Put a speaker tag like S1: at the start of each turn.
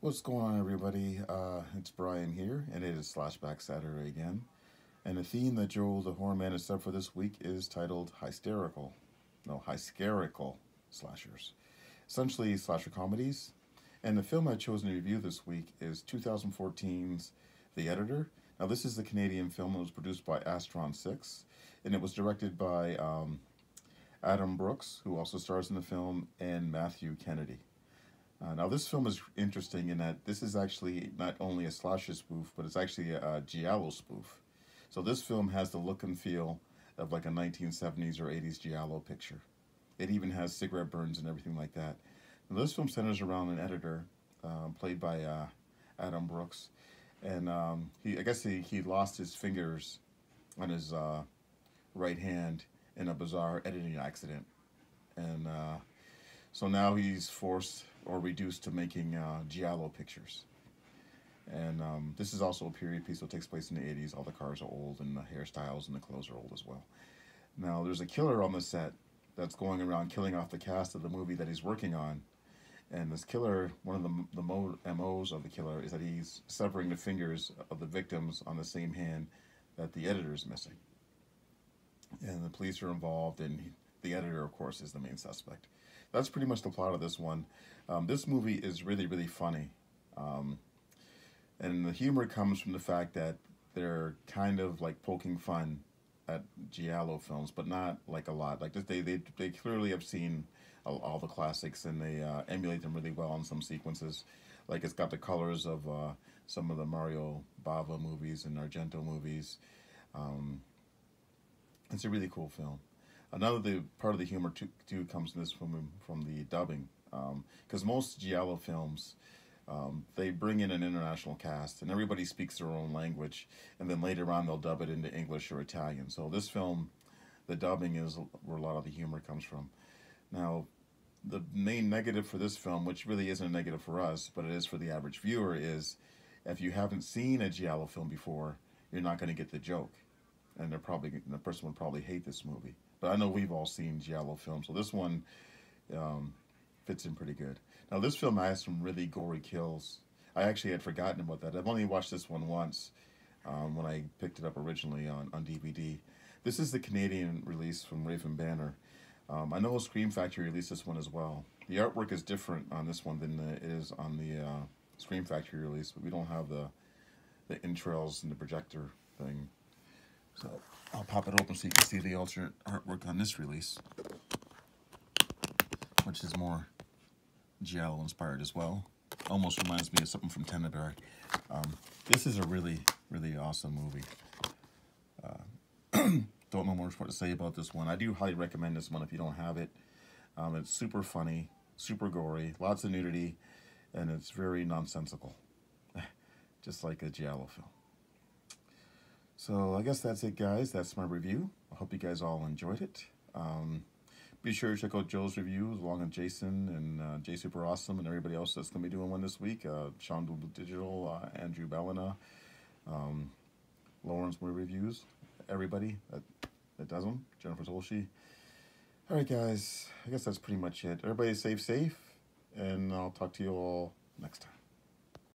S1: What's going on, everybody? It's Brian here, and it is Slashback Saturday again. And the theme that Joel the Horror Man has set for this week is titled Hysterical Slashers. Essentially, slasher comedies. And the film I've chosen to review this week is 2014's The Editor. Now, this is the Canadian film that was produced by Astron 6, and it was directed by Adam Brooks, who also stars in the film, and Matthew Kennedy. Now, this film is interesting in that this is actually not only a slasher spoof, but it's actually a giallo spoof. So this film has the look and feel of like a 1970s or 80s giallo picture. It even has cigarette burns and everything like that. Now, this film centers around an editor played by Adam Brooks. And I guess he lost his fingers on his right hand in a bizarre editing accident. And so now he's forced or reduced to making giallo pictures. And this is also a period piece that takes place in the 80s. All the cars are old, and the hairstyles and the clothes are old as well. Now, there's a killer on the set that's going around killing off the cast of the movie that he's working on. And this killer, one of the MOs of the killer is that he's severing the fingers of the victims on the same hand that the editor is missing. And the police are involved, and the editor, of course, is the main suspect. That's pretty much the plot of this one. This movie is really, really funny. And the humor comes from the fact that they're kind of like poking fun at giallo films, but not like a lot. Like they clearly have seen all the classics, and they emulate them really well in some sequences. Like it's got the colors of some of the Mario Bava movies and Argento movies. It's a really cool film. Another part of the humor too comes in this from the dubbing, because most giallo films they bring in an international cast and everybody speaks their own language, and then later on they'll dub it into English or Italian. So this film, the dubbing is where a lot of the humor comes from. Now, the main negative for this film, which really isn't a negative for us, but it is for the average viewer, is if you haven't seen a giallo film before, you're not going to get the joke, and the person would probably hate this movie. But I know we've all seen giallo films, so this one fits in pretty good. Now, this film has some really gory kills. I actually had forgotten about that. I've only watched this one once when I picked it up originally on DVD. This is the Canadian release from Raven Banner. I know Scream Factory released this one as well. The artwork is different on this one than it is on the Scream Factory release, but we don't have the entrails and the projector thing. So I'll pop it open so you can see the alternate artwork on this release, which is more giallo inspired as well. Almost reminds me of something from Tenebrae. This is a really, really awesome movie. Don't know much what to say about this one. I do highly recommend this one if you don't have it. It's super funny, super gory, lots of nudity, and it's very nonsensical, just like a giallo film. So I guess that's it, guys. That's my review. I hope you guys all enjoyed it. Be sure to check out Joe's reviews along with Jason and J Super Awesome and everybody else that's going to be doing one this week. Sean Digital, Andrew Bellina, Lauren's movie reviews, everybody that does them, Jennifer Tolshi. All right, guys. I guess that's pretty much it. Everybody safe, and I'll talk to you all next time.